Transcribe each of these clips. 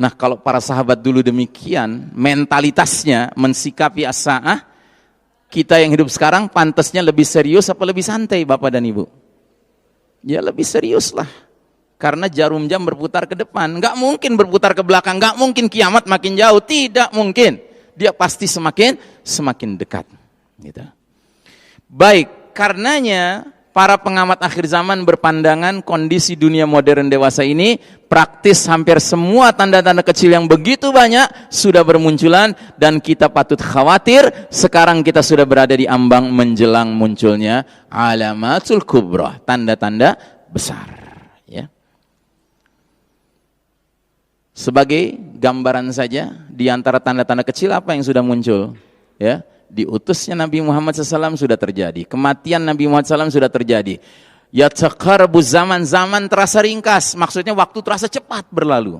Nah, kalau para sahabat dulu demikian, mentalitasnya mensikapi as-sa'ah, kita yang hidup sekarang pantasnya lebih serius apa lebih santai, Bapak dan Ibu? Ya lebih serius lah. Karena jarum jam berputar ke depan, nggak mungkin berputar ke belakang, nggak mungkin kiamat makin jauh, tidak mungkin. Dia pasti semakin dekat. Gitu. Baik, karenanya para pengamat akhir zaman berpandangan kondisi dunia modern dewasa ini praktis hampir semua tanda-tanda kecil yang begitu banyak sudah bermunculan dan kita patut khawatir sekarang kita sudah berada di ambang menjelang munculnya alamatul kubra, tanda-tanda besar. Ya. Sebagai gambaran saja di antara tanda-tanda kecil apa yang sudah muncul? Ya. Diutusnya Nabi Muhammad SAW sudah terjadi. Kematian Nabi Muhammad SAW sudah terjadi. Yataqarabu zaman terasa ringkas. Maksudnya waktu terasa cepat berlalu.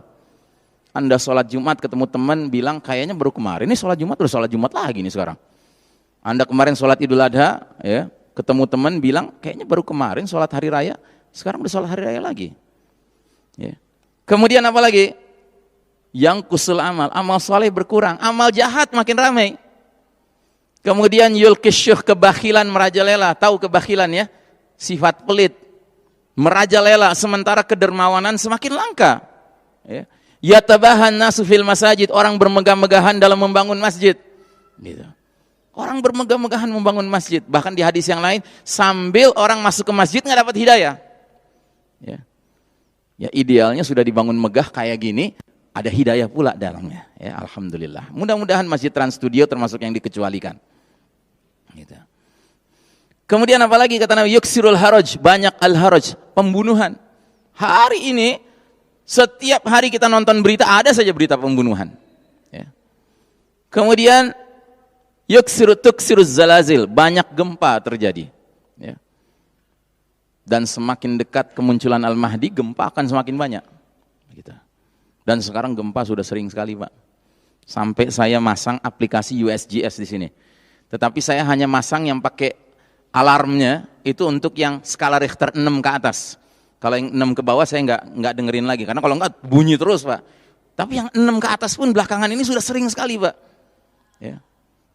Anda sholat Jumat ketemu teman bilang kayaknya baru kemarin. Ini sholat Jumat udah sholat Jumat lagi nih sekarang. Anda kemarin sholat Idul Adha, ya, ketemu teman bilang kayaknya baru kemarin sholat hari raya. Sekarang udah sholat hari raya lagi. Ya. Kemudian apa lagi? Yang kusul amal soleh berkurang. Amal jahat makin ramai. Kemudian yulkisyuh, kebakhilan merajalela. Tahu kebakhilan ya? Sifat pelit. Merajalela sementara kedermawanan semakin langka. Ya. Yatabahan nasu fil masajid, orang bermegah-megahan dalam membangun masjid. Gitu. Orang bermegah-megahan membangun masjid. Bahkan di hadis yang lain, sambil orang masuk ke masjid nggak dapat hidayah. Ya. Ya idealnya sudah dibangun megah kayak gini, ada hidayah pula dalamnya. Ya, alhamdulillah. Mudah-mudahan Masjid Trans Studio termasuk yang dikecualikan. Gitu. Kemudian apalagi kata Nabi, yuksirul haraj, banyak al-haraj, pembunuhan. Hari ini setiap hari kita nonton berita ada saja berita pembunuhan. Ya. Kemudian tuksiruz zalazil, banyak gempa terjadi. Ya. Dan semakin dekat kemunculan Al-Mahdi, gempa akan semakin banyak. Gitu. Dan sekarang gempa sudah sering sekali, Pak. Sampai saya masang aplikasi USGS di sini. Tetapi saya hanya masang yang pakai alarmnya itu untuk yang skala Richter 6 ke atas. Kalau yang 6 ke bawah saya nggak dengerin lagi karena kalau nggak bunyi terus, Pak. Tapi yang 6 ke atas pun belakangan ini sudah sering sekali, Pak. Ya.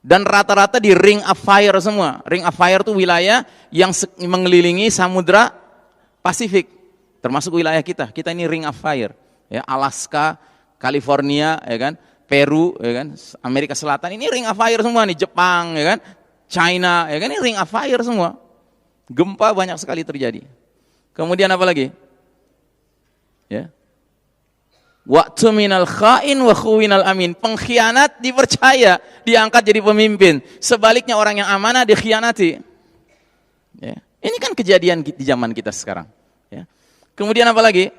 Dan rata-rata di Ring of Fire semua. Ring of Fire itu wilayah yang mengelilingi Samudra Pasifik, termasuk wilayah kita. Kita ini Ring of Fire. Ya, Alaska, California, ya kan? Peru, ya kan, Amerika Selatan, ini ring of fire semua nih, Jepang, ya kan, China, ya kan, ini ring of fire semua. Gempa banyak sekali terjadi. Kemudian apa lagi? Ya. Waktu minal khain wa khuwinal amin, pengkhianat dipercaya, diangkat jadi pemimpin. Sebaliknya orang yang amanah dikhianati. Ya. Ini kan kejadian di zaman kita sekarang. Ya. Kemudian apa lagi?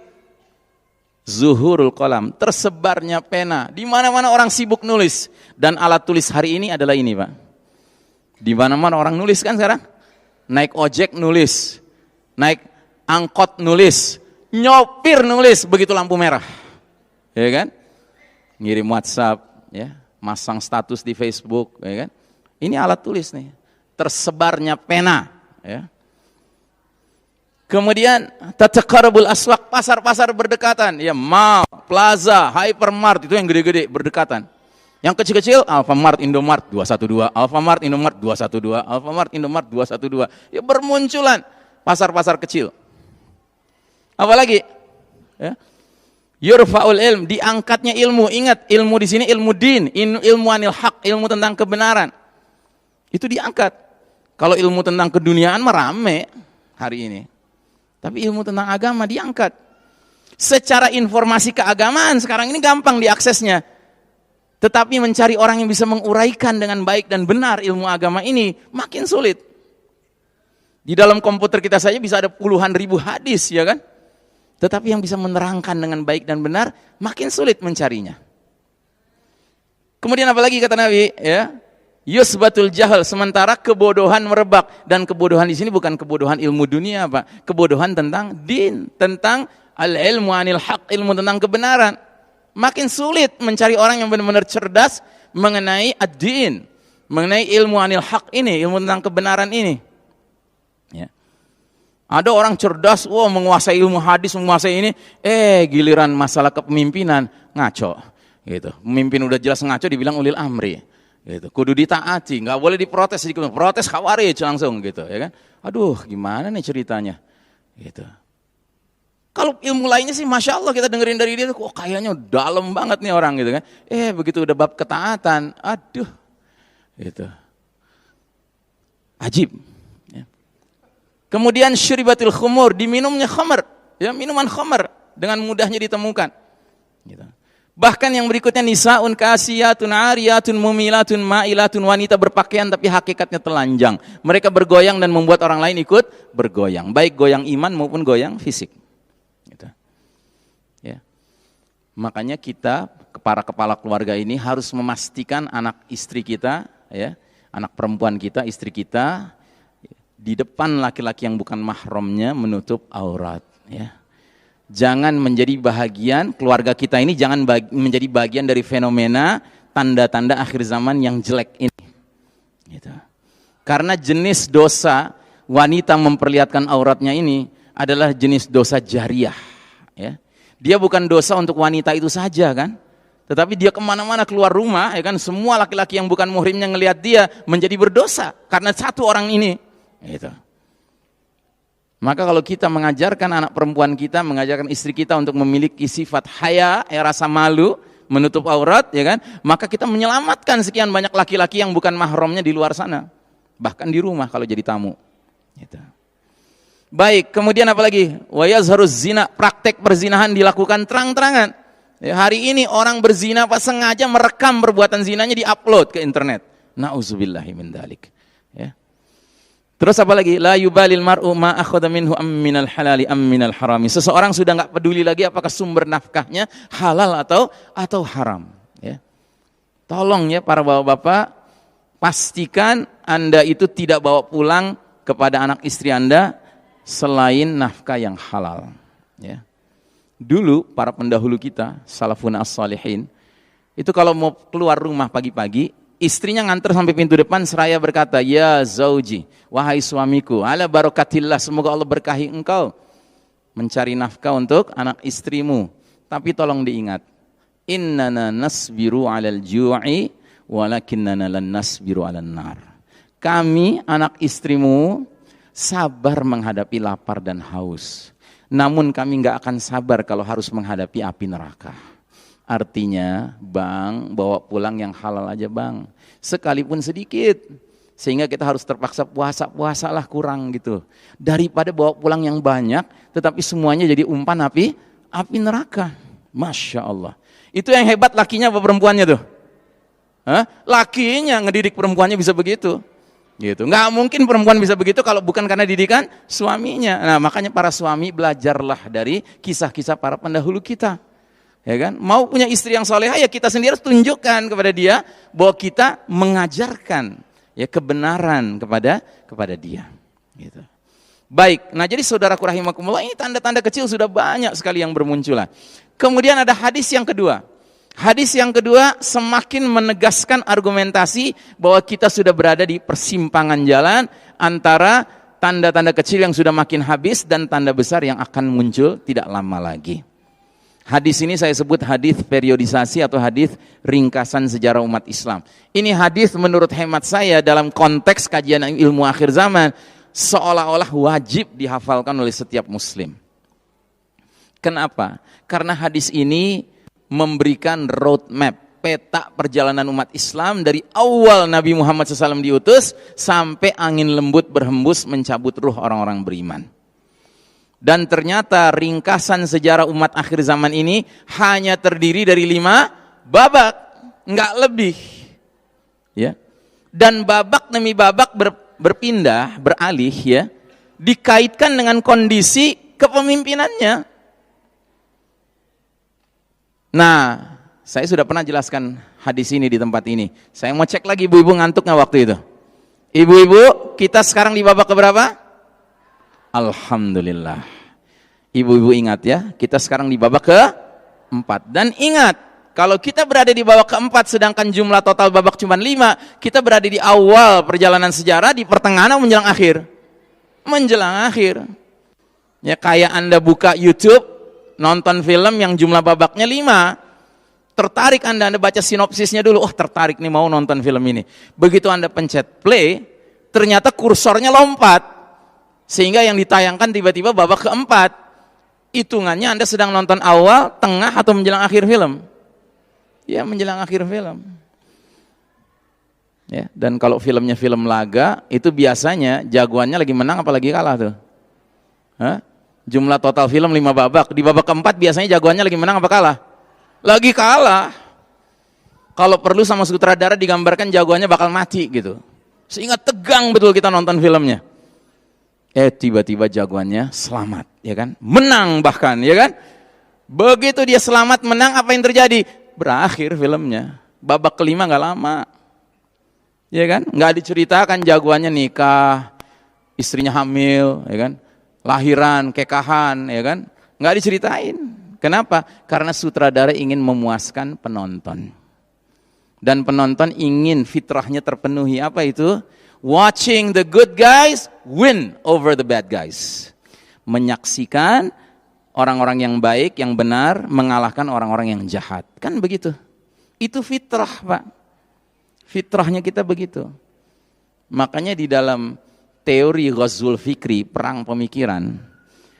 Zuhurul qalam, tersebarnya pena. Di mana-mana orang sibuk nulis. Dan alat tulis hari ini adalah ini, Pak. Di mana-mana orang nulis kan sekarang. Naik ojek nulis. Naik angkot nulis. Nyopir nulis begitu lampu merah. Ya kan? Ngirim WhatsApp, ya, masang status di Facebook, ya kan? Ini alat tulis nih. Tersebarnya pena, ya. Kemudian tataqarrabul aswaq, pasar-pasar berdekatan, ya, mall, plaza, hypermart itu yang gede-gede berdekatan. Yang kecil-kecil Alfamart, Indomart 212, Alfamart, Indomart 212, Alfamart, Indomart 212. Ya bermunculan pasar-pasar kecil. Apalagi? Ya. Yurfa'ul ilm, diangkatnya ilmu. Ingat, ilmu di sini ilmu din, ilmu anil haq, ilmu tentang kebenaran. Itu diangkat. Kalau ilmu tentang keduniaan mah rame hari ini. Tapi ilmu tentang agama diangkat. Secara informasi keagamaan sekarang ini gampang diaksesnya. Tetapi mencari orang yang bisa menguraikan dengan baik dan benar ilmu agama ini makin sulit. Di dalam komputer kita saja bisa ada puluhan ribu hadis, ya kan? Tetapi yang bisa menerangkan dengan baik dan benar makin sulit mencarinya. Kemudian apalagi kata Nabi, ya? Yusbatul jahal, sementara kebodohan merebak, dan kebodohan di sini bukan kebodohan ilmu dunia, Pak. Kebodohan tentang din, tentang al-ilmu anil haq, ilmu tentang kebenaran. Makin sulit mencari orang yang benar-benar cerdas mengenai ad-din, mengenai ilmu anil haq ini, ilmu tentang kebenaran ini. Ya. Ada orang cerdas, menguasai ilmu hadis, menguasai ini, giliran masalah kepemimpinan ngaco, gitu. Pemimpin udah jelas ngaco, dibilang ulil amri, gitu. Kudu ditaati, nggak boleh diprotes, protes khawarij langsung, gitu, ya kan? Aduh, gimana nih ceritanya, gitu. Kalau ilmu lainnya sih, masya Allah kita dengerin dari dia, kok kayaknya dalam banget nih orang, gitu kan? Begitu udah bab ketaatan, aduh, gitu. Ajib. Kemudian syuribatil khumur, diminumnya khamr, ya, minuman khamr dengan mudahnya ditemukan. Gitu. Bahkan yang berikutnya nisaun kasiyatun ariyatun mumilatun ma'ilatun, wanita berpakaian tapi hakikatnya telanjang. Mereka bergoyang dan membuat orang lain ikut bergoyang, baik goyang iman maupun goyang fisik. Gitu. Ya. Makanya kita, para kepala keluarga ini harus memastikan anak istri kita, ya, anak perempuan kita, istri kita, di depan laki-laki yang bukan mahramnya menutup aurat, ya. Jangan menjadi bahagian keluarga kita ini, jangan menjadi bagian dari fenomena tanda-tanda akhir zaman yang jelek ini. Gitu. Karena jenis dosa wanita memperlihatkan auratnya ini adalah jenis dosa jariyah, ya. Dia bukan dosa untuk wanita itu saja, kan? Tetapi dia kemana-mana keluar rumah, ya kan? Semua laki-laki yang bukan muhrimnya ngelihat dia menjadi berdosa karena satu orang ini. Gitu. Maka kalau kita mengajarkan anak perempuan kita, mengajarkan istri kita untuk memiliki sifat haya, rasa malu, menutup aurat, ya kan? Maka kita menyelamatkan sekian banyak laki-laki yang bukan mahramnya di luar sana, bahkan di rumah kalau jadi tamu. Gitu. Baik, kemudian apa lagi? Wa yazharuz zina, praktek perzinahan dilakukan terang-terangan. Ya, hari ini orang berzina pas sengaja merekam perbuatan zinanya, diupload ke internet. Nauzubillahi min dzalik. Ya. Terus apa lagi? La yubalil mar'u ma akhadha minhu am minal halali am minal harami. Seseorang sudah enggak peduli lagi apakah sumber nafkahnya halal atau haram, ya. Tolong ya para bapak-bapak, pastikan Anda itu tidak bawa pulang kepada anak istri Anda selain nafkah yang halal, ya. Dulu para pendahulu kita, salafun as-salihin, itu kalau mau keluar rumah pagi-pagi, istrinya nganter sampai pintu depan seraya berkata, ya zauji, wahai suamiku, ala barakatillah, semoga Allah berkahi engkau mencari nafkah untuk anak istrimu. Tapi tolong diingat, innana nasbiru alal ju'i walakinnana lan nasbiru alan nar. Kami anak istrimu sabar menghadapi lapar dan haus, namun kami enggak akan sabar kalau harus menghadapi api neraka. Artinya, bang, bawa pulang yang halal aja bang, sekalipun sedikit, sehingga kita harus terpaksa puasalah kurang gitu, daripada bawa pulang yang banyak, tetapi semuanya jadi umpan api neraka. Masya Allah. Itu yang hebat lakinya apa perempuannya tuh? Lakinya ngedidik perempuannya bisa begitu. Gitu. Nggak mungkin perempuan bisa begitu kalau bukan karena didikan suaminya. Nah, makanya para suami belajarlah dari kisah-kisah para pendahulu kita. Ya kan? Mau punya istri yang solehah, ya kita sendiri harus tunjukkan kepada dia bahwa kita mengajarkan ya kebenaran kepada dia. Gitu. Baik, nah jadi saudaraku rahimakumullah, ini tanda-tanda kecil sudah banyak sekali yang bermunculan. Kemudian ada hadis yang kedua. Hadis yang kedua semakin menegaskan argumentasi bahwa kita sudah berada di persimpangan jalan antara tanda-tanda kecil yang sudah makin habis dan tanda besar yang akan muncul tidak lama lagi. Hadis ini saya sebut hadis periodisasi atau hadis ringkasan sejarah umat Islam. Ini hadis menurut hemat saya dalam konteks kajian ilmu akhir zaman seolah-olah wajib dihafalkan oleh setiap muslim. Kenapa? Karena hadis ini memberikan roadmap, peta perjalanan umat Islam dari awal Nabi Muhammad SAW diutus sampai angin lembut berhembus mencabut ruh orang-orang beriman. Dan ternyata ringkasan sejarah umat akhir zaman ini hanya terdiri dari 5 babak, enggak lebih. Ya. Dan babak demi babak berpindah, beralih ya, dikaitkan dengan kondisi kepemimpinannya. Nah, saya sudah pernah jelaskan hadis ini di tempat ini. Saya mau cek lagi ibu-ibu ngantuk nggak waktu itu? Ibu-ibu, kita sekarang di babak keberapa? Alhamdulillah. Ibu-ibu ingat ya, kita sekarang di babak ke-4. Dan ingat, kalau kita berada di babak ke-4 sedangkan jumlah total babak cuma 5, kita berada di awal perjalanan sejarah, di pertengahan atau menjelang akhir? Menjelang akhir. Ya kayak Anda buka YouTube, nonton film yang jumlah babaknya 5. Tertarik Anda baca sinopsisnya dulu, oh tertarik nih mau nonton film ini. Begitu Anda pencet play, ternyata kursornya lompat. Sehingga yang ditayangkan tiba-tiba babak keempat. Hitungannya Anda sedang nonton awal, tengah, atau menjelang akhir film. Ya menjelang akhir film. Ya, dan kalau filmnya film laga, itu biasanya jagoannya lagi menang apalagi kalah tuh. Hah? Jumlah total film 5 babak. Di babak keempat biasanya jagoannya lagi menang apa kalah? Lagi kalah. Kalau perlu sama sutradara digambarkan jagoannya bakal mati gitu. Sehingga tegang betul kita nonton filmnya. Tiba-tiba jagoannya selamat, ya kan? Menang bahkan, ya kan? Begitu dia selamat menang, apa yang terjadi? Berakhir filmnya. Babak kelima nggak lama. Ya kan? Nggak diceritakan jagoannya nikah, istrinya hamil, ya kan? Lahiran, kekahan, ya kan? Nggak diceritain. Kenapa? Karena sutradara ingin memuaskan penonton. Dan penonton ingin fitrahnya terpenuhi. Apa itu? Watching the good guys win over the bad guys. Menyaksikan orang-orang yang baik, yang benar, mengalahkan orang-orang yang jahat. Kan begitu. Itu fitrah, Pak. Fitrahnya kita begitu. Makanya di dalam teori Ghazwul Fikri, perang pemikiran,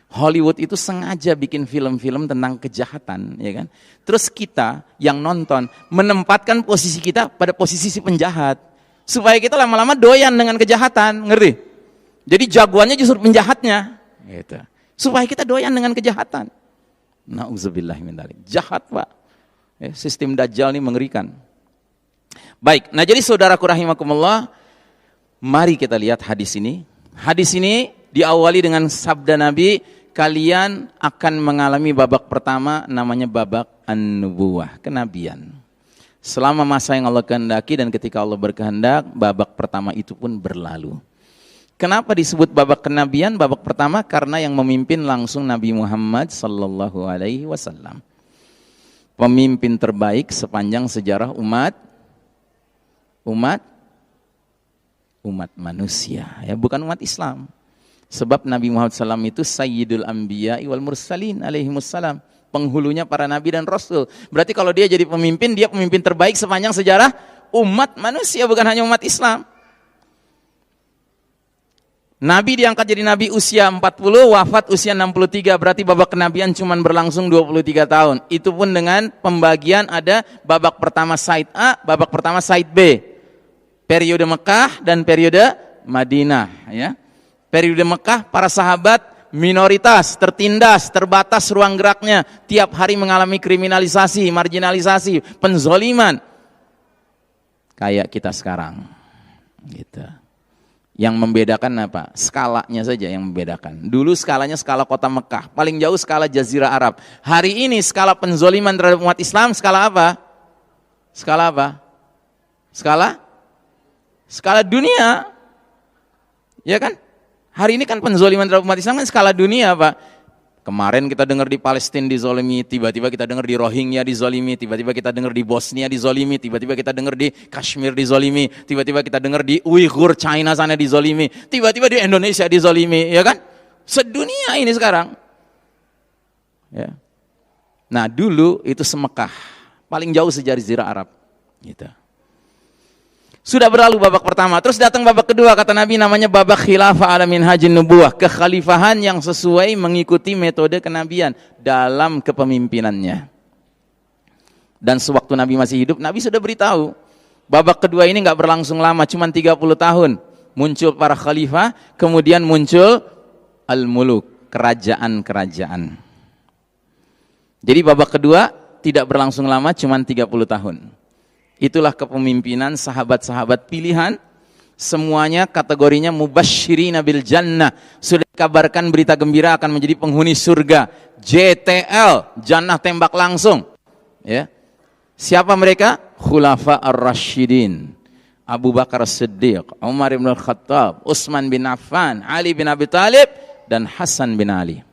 Hollywood itu sengaja bikin film-film tentang kejahatan, ya kan? Terus kita yang nonton menempatkan posisi kita pada posisi si penjahat, supaya kita lama-lama doyan dengan kejahatan, ngerti? Jadi jagoannya justru penjahatnya, gitu. Supaya kita doyan dengan kejahatan. Nauzubillah min dzalik. Jahat, Pak. Sistem Dajjal ini mengerikan. Baik, nah jadi saudaraku rahimakumullah, mari kita lihat hadis ini. Hadis ini diawali dengan sabda Nabi, kalian akan mengalami babak pertama namanya babak an-nubuwah, kenabian. Selama masa yang Allah kehendaki dan ketika Allah berkehendak, babak pertama itu pun berlalu. Kenapa disebut babak kenabian? Babak pertama karena yang memimpin langsung Nabi Muhammad sallallahu alaihi wasallam. Pemimpin terbaik sepanjang sejarah umat manusia, ya, bukan umat Islam. Sebab Nabi Muhammad SAW itu Sayyidul Anbiya wal Mursalin alaihimussalam, penghulunya para nabi dan rasul. Berarti kalau dia jadi pemimpin, dia pemimpin terbaik sepanjang sejarah umat manusia, bukan hanya umat Islam. Nabi diangkat jadi nabi usia 40, wafat usia 63, berarti babak kenabian cuma berlangsung 23 tahun. Itu pun dengan pembagian ada babak pertama Said A, babak pertama Said B. Periode Mekah dan periode Madinah, ya. Periode Mekah para sahabat minoritas, tertindas, terbatas ruang geraknya, tiap hari mengalami kriminalisasi, marginalisasi, penzoliman. Kayak kita sekarang. Gitu. Yang membedakan apa? Skalanya saja yang membedakan. Dulu skalanya skala kota Mekah, paling jauh skala Jazirah Arab. Hari ini skala penzoliman terhadap umat Islam skala apa? Skala apa? Skala dunia. Ya kan? Hari ini kan penzoliman terhadap umat Islam kan skala dunia, Pak. Kemarin kita dengar di Palestina dizolimi, tiba-tiba kita dengar di Rohingya dizolimi, tiba-tiba kita dengar di Bosnia dizolimi, tiba-tiba kita dengar di Kashmir dizolimi, tiba-tiba kita dengar di Uighur China sana dizolimi, tiba-tiba di Indonesia dizolimi, ya kan? Sedunia ini sekarang. Ya. Nah, dulu itu semekah, paling jauh Jazirah Arab, gitu. Sudah berlalu babak pertama, terus datang babak kedua, kata Nabi namanya babak khilafah ala minhajin nubuwah, kekhalifahan yang sesuai mengikuti metode kenabian dalam kepemimpinannya. Dan sewaktu Nabi masih hidup, Nabi sudah beritahu, babak kedua ini nggak berlangsung lama, cuma 30 tahun. Muncul para khalifah, kemudian muncul al-muluk, kerajaan-kerajaan. Jadi babak kedua tidak berlangsung lama, cuma 30 tahun. Itulah kepemimpinan sahabat-sahabat pilihan, semuanya kategorinya mubasysyirina bil jannah, sudah dikabarkan berita gembira akan menjadi penghuni surga, JTL, jannah tembak langsung, ya. Siapa mereka? Khulafa ar-Rasyidin, Abu Bakar As-Siddiq, Umar bin Al-Khattab, Utsman bin Affan, Ali bin Abi Thalib, dan Hasan bin Ali,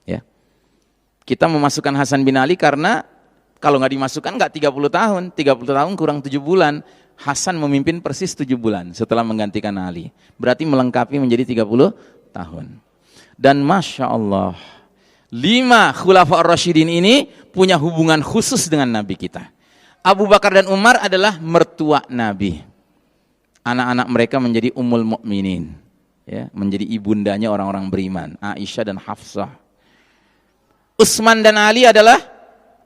ya. Kita memasukkan Hasan bin Ali karena kalau nggak dimasukkan nggak 30 tahun, 30 tahun kurang 7 bulan. Hasan memimpin persis 7 bulan setelah menggantikan Ali. Berarti melengkapi menjadi 30 tahun. Dan Masya Allah, 5 Khulafa ar-Rasyidin ini punya hubungan khusus dengan Nabi kita. Abu Bakar dan Umar adalah mertua Nabi. Anak-anak mereka menjadi ummul mukminin, ya, menjadi ibundanya orang-orang beriman, Aisyah dan Hafsah. Utsman dan Ali adalah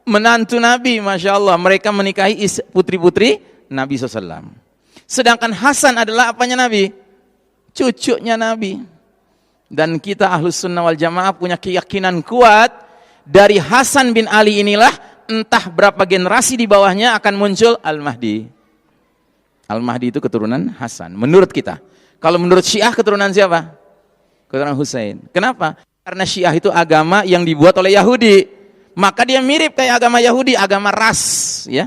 menantu Nabi, Masya Allah. Mereka menikahi putri-putri Nabi SAW. Sedangkan Hasan adalah apanya Nabi? Cucunya Nabi. Dan kita Ahlus Sunnah wal Jamaah punya keyakinan kuat, dari Hasan bin Ali inilah entah berapa generasi di bawahnya akan muncul Al-Mahdi. Al-Mahdi itu keturunan Hasan, menurut kita. Kalau menurut Syiah keturunan siapa? Keturunan Husain. Kenapa? Karena Syiah itu agama yang dibuat oleh Yahudi. Maka dia mirip kayak agama Yahudi, agama ras, ya.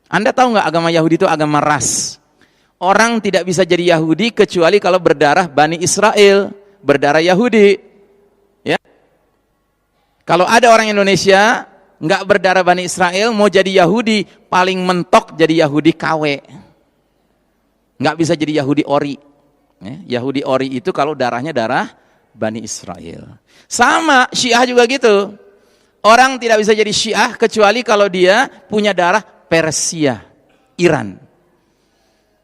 Anda tahu nggak agama Yahudi itu agama ras? Orang tidak bisa jadi Yahudi kecuali kalau berdarah Bani Israel, berdarah Yahudi, ya. Kalau ada orang Indonesia nggak berdarah Bani Israel mau jadi Yahudi, paling mentok jadi Yahudi KW, nggak bisa jadi Yahudi ori. Yahudi ori itu kalau darahnya darah Bani Israel. Sama Syiah juga gitu. Orang tidak bisa jadi Syiah kecuali kalau dia punya darah Persia, Iran.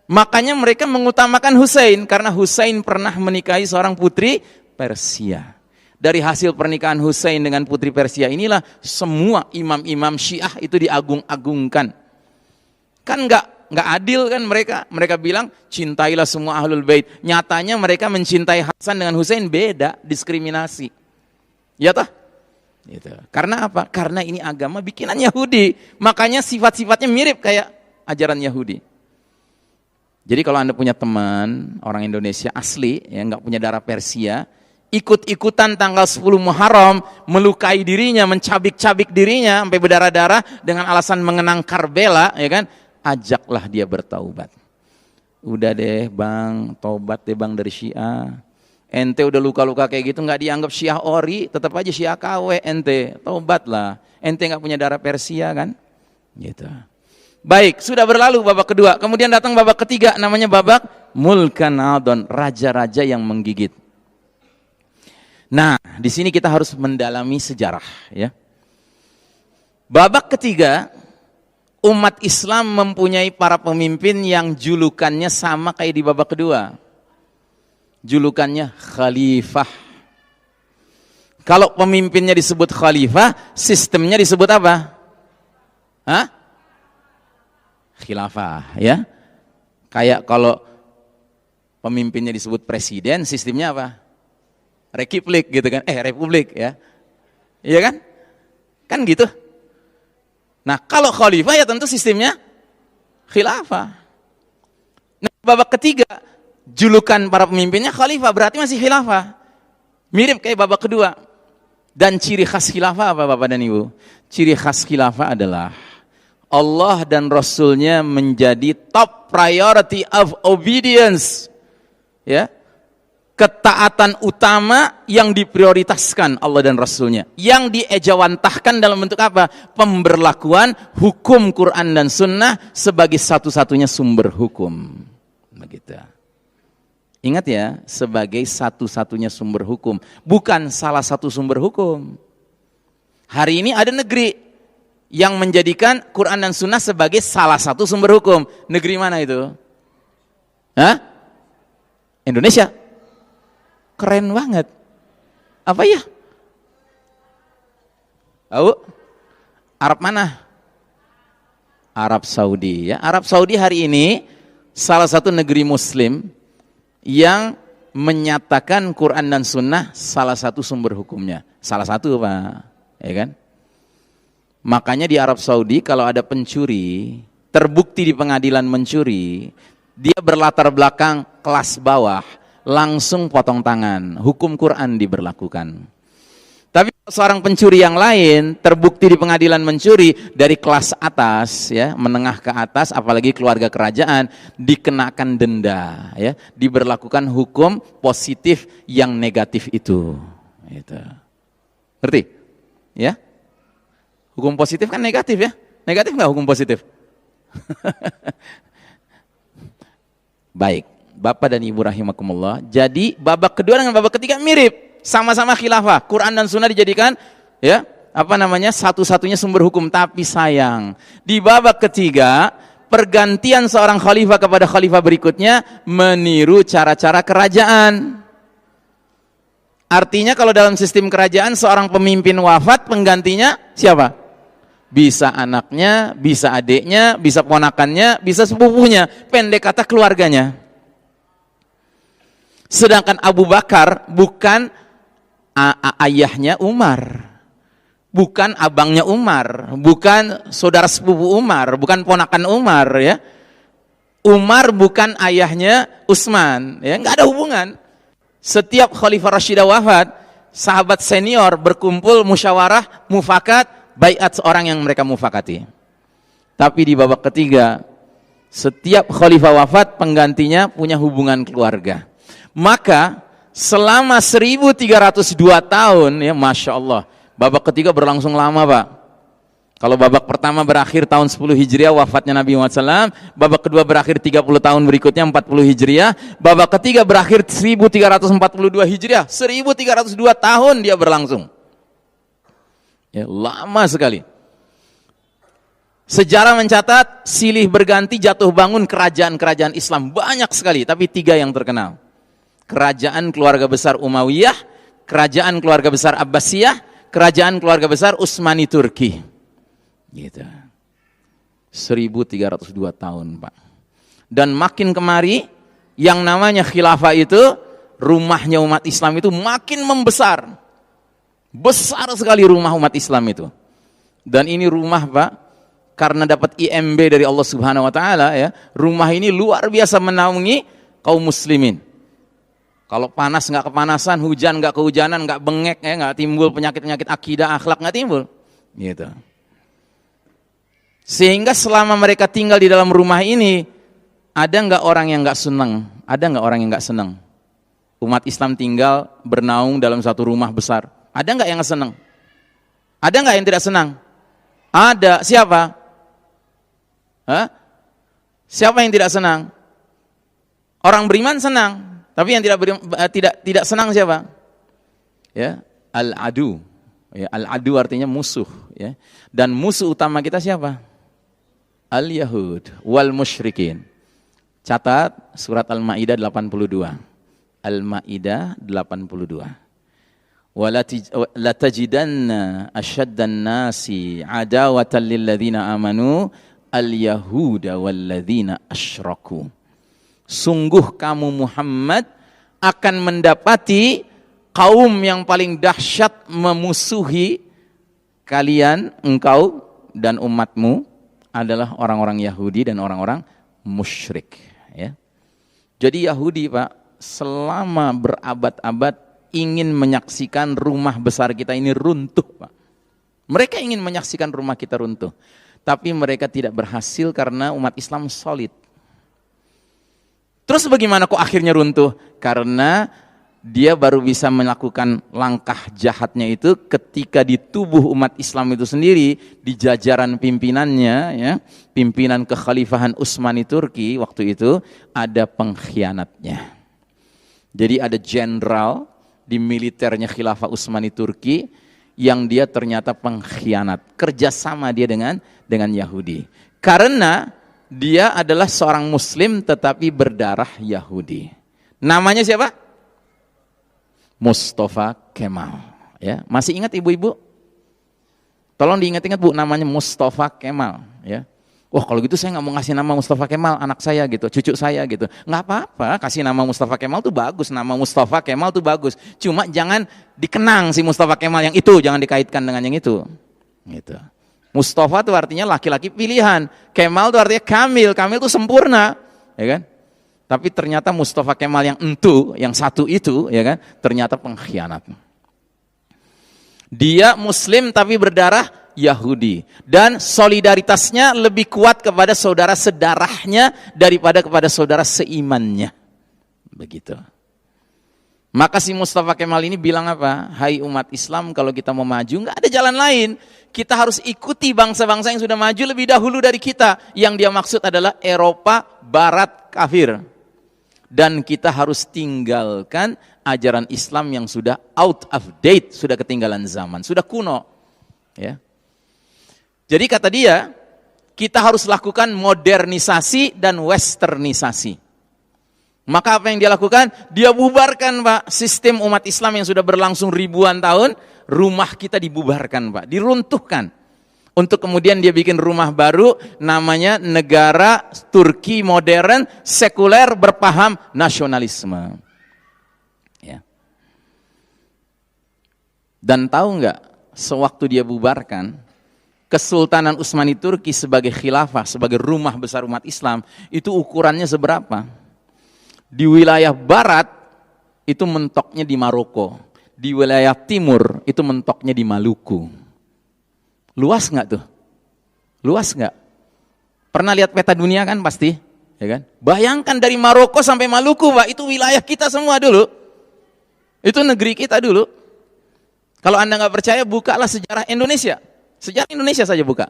Makanya mereka mengutamakan Husain, karena Husain pernah menikahi seorang putri Persia. Dari hasil pernikahan Husain dengan putri Persia inilah semua imam-imam Syiah itu diagung-agungkan. Kan nggak adil kan mereka. Mereka bilang cintailah semua ahlul bait. Nyatanya mereka mencintai Hasan dengan Husain beda, diskriminasi. Ya toh? Gitu. Karena apa? Karena ini agama bikinan Yahudi. Makanya sifat-sifatnya mirip kayak ajaran Yahudi. Jadi kalau Anda punya teman orang Indonesia asli yang nggak punya darah Persia, ikut-ikutan tanggal 10 Muharram, melukai dirinya, mencabik-cabik dirinya sampai berdarah-darah dengan alasan mengenang Karbala, ya kan? Ajaklah dia bertaubat. Udah deh bang, taubat deh bang dari Syiah. Ente udah luka-luka kayak gitu nggak dianggap Syiah ori, tetap aja Syiah KW ente. Taubatlah. Ente nggak punya darah Persia kan? Gitu. Baik, sudah berlalu babak kedua. Kemudian datang babak ketiga, namanya babak Mulkan Adon, raja-raja yang menggigit. Nah, di sini kita harus mendalami sejarah, ya. Babak ketiga, umat Islam mempunyai para pemimpin yang julukannya sama kayak di babak kedua. Julukannya khalifah. Kalau pemimpinnya disebut khalifah, sistemnya disebut apa? Hah? Khilafah, ya. Kayak kalau pemimpinnya disebut presiden, sistemnya apa? Republik gitu kan? Republik ya. Iya kan? Kan gitu. Nah, kalau khalifah ya tentu sistemnya khilafah. Nah, babak ketiga, julukan para pemimpinnya khalifah, berarti masih khilafah. Mirip kayak babak kedua. Dan ciri khas khilafah apa Bapak dan Ibu? Ciri khas khilafah adalah Allah dan Rasulnya menjadi top priority of obedience. Ya. Ketaatan utama yang diprioritaskan Allah dan Rasulnya. Yang diejawantahkan dalam bentuk apa? Pemberlakuan hukum Quran dan Sunnah sebagai satu-satunya sumber hukum. Begitu. Ingat ya, sebagai satu-satunya sumber hukum. Bukan salah satu sumber hukum. Hari ini ada negeri yang menjadikan Quran dan Sunnah sebagai salah satu sumber hukum. Negeri mana itu? Hah? Indonesia. Keren banget. Apa ya? Tahu? Arab mana? Arab Saudi ya. Arab Saudi hari ini salah satu negeri muslim yang menyatakan Quran dan Sunnah salah satu sumber hukumnya. Salah satu Pak. Ya kan? Makanya di Arab Saudi kalau ada pencuri, terbukti di pengadilan mencuri, dia berlatar belakang kelas bawah, langsung potong tangan, hukum Quran diberlakukan. Tapi seorang pencuri yang lain terbukti di pengadilan mencuri dari kelas atas, ya, menengah ke atas, apalagi keluarga kerajaan, dikenakan denda, ya, diberlakukan hukum positif yang negatif itu. Gitu. Ngerti? Ya? Hukum positif kan negatif ya? Negatif nggak hukum positif? Baik, Bapak dan Ibu rahimakumullah. Jadi babak kedua dengan babak ketiga mirip. sama-sama khilafah. Quran dan sunnah dijadikan satu-satunya sumber hukum. Tapi sayang, di babak ketiga, pergantian seorang khalifah kepada khalifah berikutnya meniru cara-cara kerajaan. Artinya kalau dalam sistem kerajaan seorang pemimpin wafat, penggantinya siapa? Bisa anaknya, bisa adiknya, bisa ponakannya, bisa sepupunya, pendek kata keluarganya. Sedangkan Abu Bakar bukan ayahnya Umar, bukan abangnya Umar, bukan saudara sepupu Umar, bukan ponakan Umar, ya. Umar bukan ayahnya Utsman, ya, nggak ada hubungan. Setiap Khalifah Rashidah wafat, sahabat senior berkumpul, musyawarah, mufakat, baiat seorang yang mereka mufakati. Tapi di babak ketiga, setiap khalifah wafat, penggantinya punya hubungan keluarga. Maka selama 1302 tahun, ya Masya Allah, babak ketiga berlangsung lama, Pak. Kalau babak pertama berakhir tahun 10 Hijriah, wafatnya Nabi Muhammad SAW. Babak kedua berakhir 30 tahun berikutnya, 40 Hijriah. Babak ketiga berakhir 1342 Hijriah. 1302 tahun dia berlangsung. Ya, lama sekali. Sejarah mencatat, silih berganti, jatuh bangun kerajaan-kerajaan Islam. Banyak sekali, tapi 3 yang terkenal. Kerajaan keluarga besar Umayyah, kerajaan keluarga besar Abbasiyah, kerajaan keluarga besar Utsmani Turki. Gitu. 1302 tahun, Pak. Dan makin kemari, yang namanya khilafah itu, rumahnya umat Islam itu makin membesar. Besar sekali rumah umat Islam itu. Dan ini rumah, Pak, karena dapat IMB dari Allah Subhanahu wa taala, ya. Rumah ini luar biasa menaungi kaum muslimin. Kalau panas nggak kepanasan, hujan nggak kehujanan, nggak bengek, ya, nggak timbul penyakit-penyakit akidah, akhlak nggak timbul. Gitu. Sehingga selama mereka tinggal di dalam rumah ini, ada nggak orang yang nggak senang? Ada nggak orang yang nggak senang? Umat Islam tinggal bernaung dalam satu rumah besar. Ada nggak yang senang? Ada nggak yang tidak senang? Ada. Siapa? Hah? Siapa yang tidak senang? Orang beriman senang, tapi yang tidak senang siapa? Ya, al-adu. Ya, al-adu artinya musuh. Ya. Dan musuh utama kita siapa? Al-Yahud wal musyrikin. Catat surat Al-Maidah 82. Al-Maidah 82. Wala tajidanna asyaddan nasi adawatan lil ladzina amanu al-yahuda wal ladzina asyraku. Sungguh kamu Muhammad akan mendapati kaum yang paling dahsyat memusuhi kalian, engkau dan umatmu adalah orang-orang Yahudi dan orang-orang musyrik, ya. Jadi Yahudi, Pak, selama berabad-abad ingin menyaksikan rumah besar kita ini runtuh, Pak. Mereka ingin menyaksikan rumah kita runtuh, tapi mereka tidak berhasil karena umat Islam solid. Terus bagaimana kok akhirnya runtuh? Karena dia baru bisa melakukan langkah jahatnya itu ketika di tubuh umat Islam itu sendiri, di jajaran pimpinannya, ya, pimpinan kekhalifahan Utsmani Turki waktu itu ada pengkhianatnya. Jadi ada jenderal di militernya khilafah Utsmani Turki yang dia ternyata pengkhianat, kerjasama dia dengan Yahudi. Karena dia adalah seorang Muslim tetapi berdarah Yahudi. Namanya siapa? Mustafa Kemal, ya. Masih ingat ibu-ibu? Tolong diingat-ingat, Bu, namanya Mustafa Kemal, ya. Wah, kalau gitu saya nggak mau ngasih nama Mustafa Kemal anak saya gitu, cucu saya gitu. Nggak apa-apa, kasih nama Mustafa Kemal tuh bagus, nama Mustafa Kemal tuh bagus. Cuma jangan dikenang si Mustafa Kemal yang itu, jangan dikaitkan dengan yang itu. Gitu. Mustafa tuh artinya laki-laki pilihan, Kemal tuh artinya kamil, kamil tuh sempurna, ya kan? Tapi ternyata Mustafa Kemal yang satu itu, ya kan, ternyata pengkhianat. Dia Muslim tapi berdarah Yahudi, dan solidaritasnya lebih kuat kepada saudara sedarahnya daripada kepada saudara seimannya. Begitu. Maka si Mustafa Kemal ini bilang apa? Hai umat Islam, kalau kita mau maju nggak ada jalan lain. Kita harus ikuti bangsa-bangsa yang sudah maju lebih dahulu dari kita. Yang dia maksud adalah Eropa Barat kafir. Dan kita harus tinggalkan ajaran Islam yang sudah out of date, sudah ketinggalan zaman, sudah kuno. Ya. Jadi kata dia, kita harus lakukan modernisasi dan westernisasi. Maka apa yang dia lakukan? Dia bubarkan, Pak, sistem umat Islam yang sudah berlangsung ribuan tahun. Rumah kita dibubarkan, Pak, diruntuhkan. Untuk kemudian dia bikin rumah baru, namanya negara Turki modern, sekuler, berpaham nasionalisme. Ya. Dan tahu nggak, sewaktu dia bubarkan, Kesultanan Utsmani Turki sebagai khilafah, sebagai rumah besar umat Islam, itu ukurannya seberapa? Di wilayah barat, itu mentoknya di Maroko. Di wilayah timur, itu mentoknya di Maluku. Luas nggak tuh? Luas nggak? Pernah lihat peta dunia kan pasti? Ya kan? Bayangkan dari Maroko sampai Maluku, Pak, itu wilayah kita semua dulu. Itu negeri kita dulu. Kalau Anda nggak percaya, bukalah sejarah Indonesia. Sejarah Indonesia saja buka.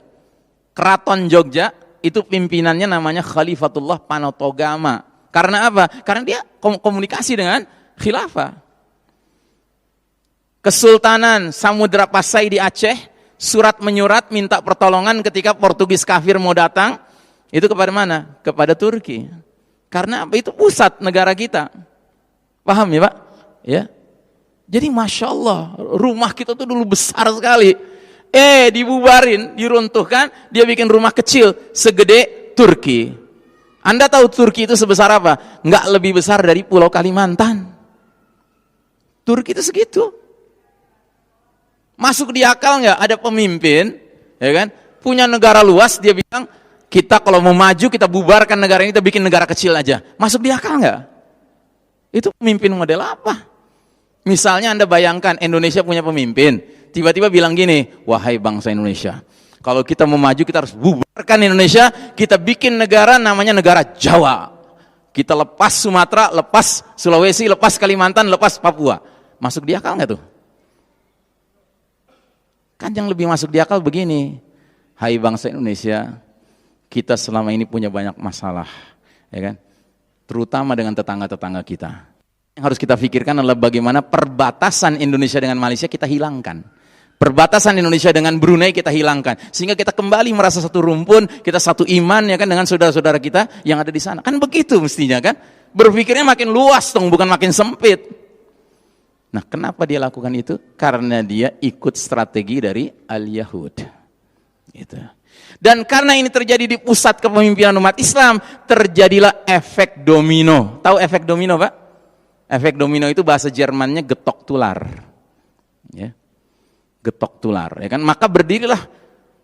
Keraton Jogja, itu pimpinannya namanya Khalifatullah Panotogama. Karena apa? Karena dia komunikasi dengan khilafah. Kesultanan Samudra Pasai di Aceh, surat menyurat minta pertolongan ketika Portugis kafir mau datang, itu kepada mana? Kepada Turki. Karena apa? Itu pusat negara kita. Paham ya, Pak? Ya. Jadi Masya Allah, rumah kita tuh dulu besar sekali. Dibubarin, diruntuhkan, dia bikin rumah kecil segede Turki. Anda tahu Turki itu sebesar apa? Nggak lebih besar dari Pulau Kalimantan. Turki itu segitu. Masuk di akal nggak? Ada pemimpin, ya kan? Punya negara luas, dia bilang, kita kalau mau maju, kita bubarkan negara ini, kita bikin negara kecil aja. Masuk di akal nggak? Itu pemimpin model apa? Misalnya Anda bayangkan, Indonesia punya pemimpin, tiba-tiba bilang gini, wahai bangsa Indonesia, kalau kita mau maju, kita harus bubarkan Indonesia, kita bikin negara namanya negara Jawa. Kita lepas Sumatera, lepas Sulawesi, lepas Kalimantan, lepas Papua. Masuk di akal nggak tuh? Kan yang lebih masuk di akal begini, hai bangsa Indonesia, kita selama ini punya banyak masalah, ya kan? Terutama dengan tetangga-tetangga kita. Yang harus kita pikirkan adalah bagaimana perbatasan Indonesia dengan Malaysia kita hilangkan. Perbatasan Indonesia dengan Brunei kita hilangkan, sehingga kita kembali merasa satu rumpun, kita satu iman, ya kan, dengan saudara-saudara kita yang ada di sana. Kan begitu mestinya kan? Berpikirnya makin luas dong, bukan makin sempit. Nah, kenapa dia lakukan itu? Karena dia ikut strategi dari Al-Yahud. Gitu. Dan karena ini terjadi di pusat kepemimpinan umat Islam, terjadilah efek domino. Tahu efek domino, Pak? Efek domino itu bahasa Jermannya getok tular. Ya. Getok tular, ya kan? Maka berdirilah.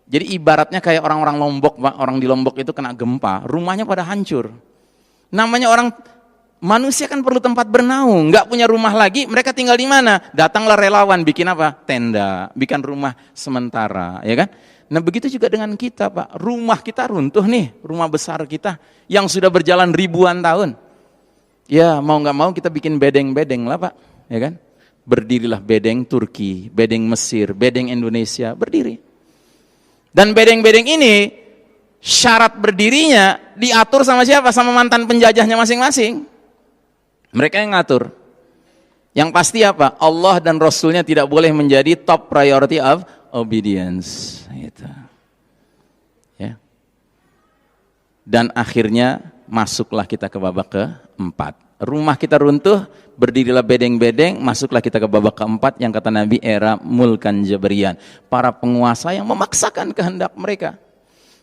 Jadi ibaratnya kayak orang-orang Lombok, Pak. Orang di Lombok itu kena gempa, rumahnya pada hancur. Namanya orang manusia kan perlu tempat bernaung, nggak punya rumah lagi, mereka tinggal di mana? Datanglah relawan, bikin apa? Tenda, bikin rumah sementara, ya kan? Nah begitu juga dengan kita, Pak. Rumah kita runtuh nih, rumah besar kita yang sudah berjalan ribuan tahun. Ya mau nggak mau kita bikin bedeng-bedeng lah, Pak, ya kan? Berdirilah bedeng Turki, bedeng Mesir, bedeng Indonesia, berdiri. Dan bedeng-bedeng ini syarat berdirinya diatur sama siapa? Sama mantan penjajahnya masing-masing. Mereka yang ngatur. Yang pasti apa? Allah dan Rasulnya tidak boleh menjadi top priority of obedience. Gitu. Ya. Dan akhirnya masuklah kita ke babak keempat. Rumah kita runtuh, berdirilah bedeng-bedeng, masuklah kita ke babak keempat yang kata Nabi era mulkan Jabrian. Para penguasa yang memaksakan kehendak mereka,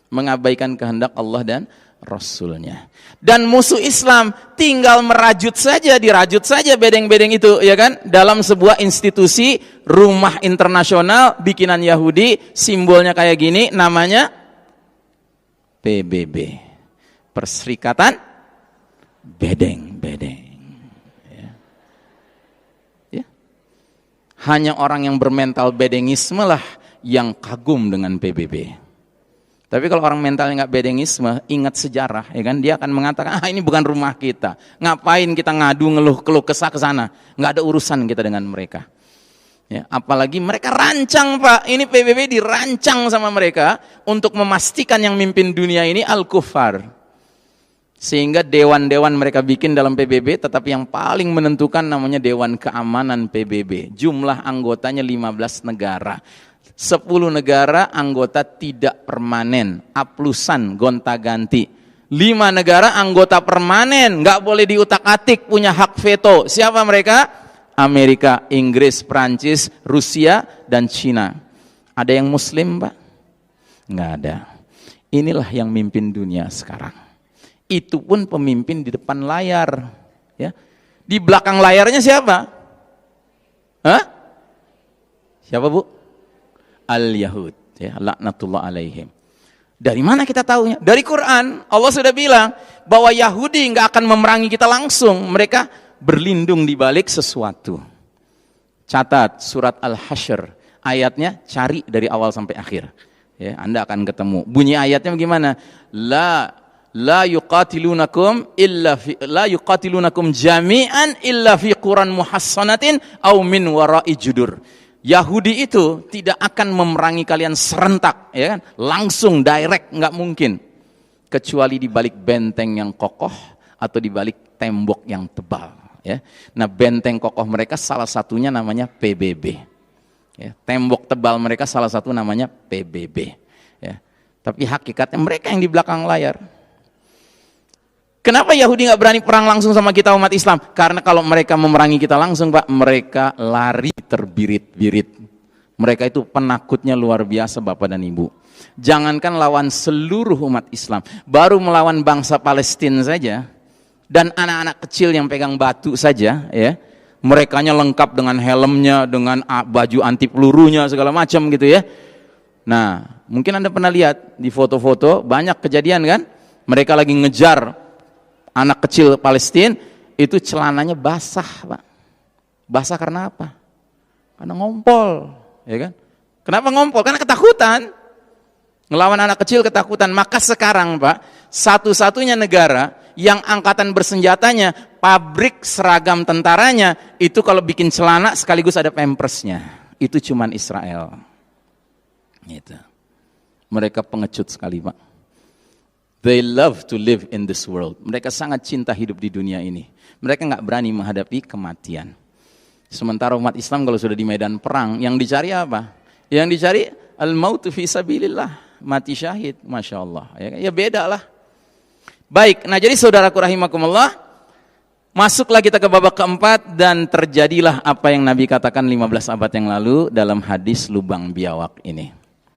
mengabaikan kehendak Allah dan Rasulnya. Dan musuh Islam tinggal merajut saja, dirajut saja bedeng-bedeng itu, ya kan? Dalam sebuah institusi rumah internasional bikinan Yahudi, simbolnya kayak gini, namanya PBB, Perserikatan Bedeng-bedeng. Ya. Ya. Hanya orang yang bermental bedengisme lah yang kagum dengan PBB. Tapi kalau orang mentalnya nggak bedengisme, ingat sejarah, ya kan, dia akan mengatakan, ini bukan rumah kita. Ngapain kita ngadu, ngeluh, keluh kesah ke sana? Nggak ada urusan kita dengan mereka. Ya, apalagi mereka rancang, Pak. Ini PBB dirancang sama mereka untuk memastikan yang mimpin dunia ini al-kufar. Sehingga dewan-dewan mereka bikin dalam PBB, tetapi yang paling menentukan namanya Dewan Keamanan PBB. Jumlah anggotanya 15 negara. 10 negara anggota tidak permanen, aplusan, gonta-ganti. 5 negara anggota permanen, nggak boleh diutak-atik, punya hak veto. Siapa mereka? Amerika, Inggris, Prancis, Rusia, dan Cina. Ada yang Muslim, Pak? Nggak ada. Inilah yang mimpin dunia sekarang. Itu pun pemimpin di depan layar, ya. Di belakang layarnya siapa? Hah? Siapa, Bu? Al-Yahud, ya, laknatullah alaihim. Dari mana kita tahunya? Dari Quran. Allah sudah bilang bahwa Yahudi nggak akan memerangi kita langsung, mereka berlindung di balik sesuatu. Catat surat Al-Hasyr, ayatnya cari dari awal sampai akhir. Ya, Anda akan ketemu. Bunyi ayatnya bagaimana? La yuqatilunakum jami'an illa fi quran muhassanatin aw min wara'i judur. Yahudi itu tidak akan memerangi kalian serentak, ya kan? Langsung direct, nggak mungkin. Kecuali di balik benteng yang kokoh atau di balik tembok yang tebal, ya. Nah, benteng kokoh mereka salah satunya namanya PBB. Ya, tembok tebal mereka salah satu namanya PBB, ya. Tapi hakikatnya mereka yang di belakang layar. Kenapa Yahudi nggak berani perang langsung sama kita umat Islam? Karena kalau mereka memerangi kita langsung, Pak, mereka lari terbirit-birit. Mereka itu penakutnya luar biasa, Bapak dan Ibu. Jangankan lawan seluruh umat Islam, baru melawan bangsa Palestina saja, dan anak-anak kecil yang pegang batu saja, ya, merekanya lengkap dengan helmnya, dengan baju anti pelurunya, segala macam gitu, ya. Nah, mungkin Anda pernah lihat di foto-foto, banyak kejadian kan? Mereka lagi ngejar anak kecil Palestina, itu celananya basah, Pak. Basah karena apa? Karena ngompol, ya kan? Kenapa ngompol? Karena ketakutan. Ngelawan anak kecil ketakutan. Maka sekarang, Pak, satu-satunya negara yang angkatan bersenjatanya, pabrik seragam tentaranya, itu kalau bikin celana sekaligus ada pampersnya. Itu cuman Israel. Gitu. Mereka pengecut sekali, Pak. They love to live in this world. Mereka sangat cinta hidup di dunia ini. Mereka nggak berani menghadapi kematian. Sementara umat Islam kalau sudah di medan perang, yang dicari apa? Yang dicari al-mautu fi sabilillah, mati syahid, masya Allah. Ya beda lah. Baik, nah jadi saudaraku rahimakumullah, masuklah kita ke babak keempat dan terjadilah apa yang Nabi katakan 15 abad yang lalu dalam hadis lubang biawak ini.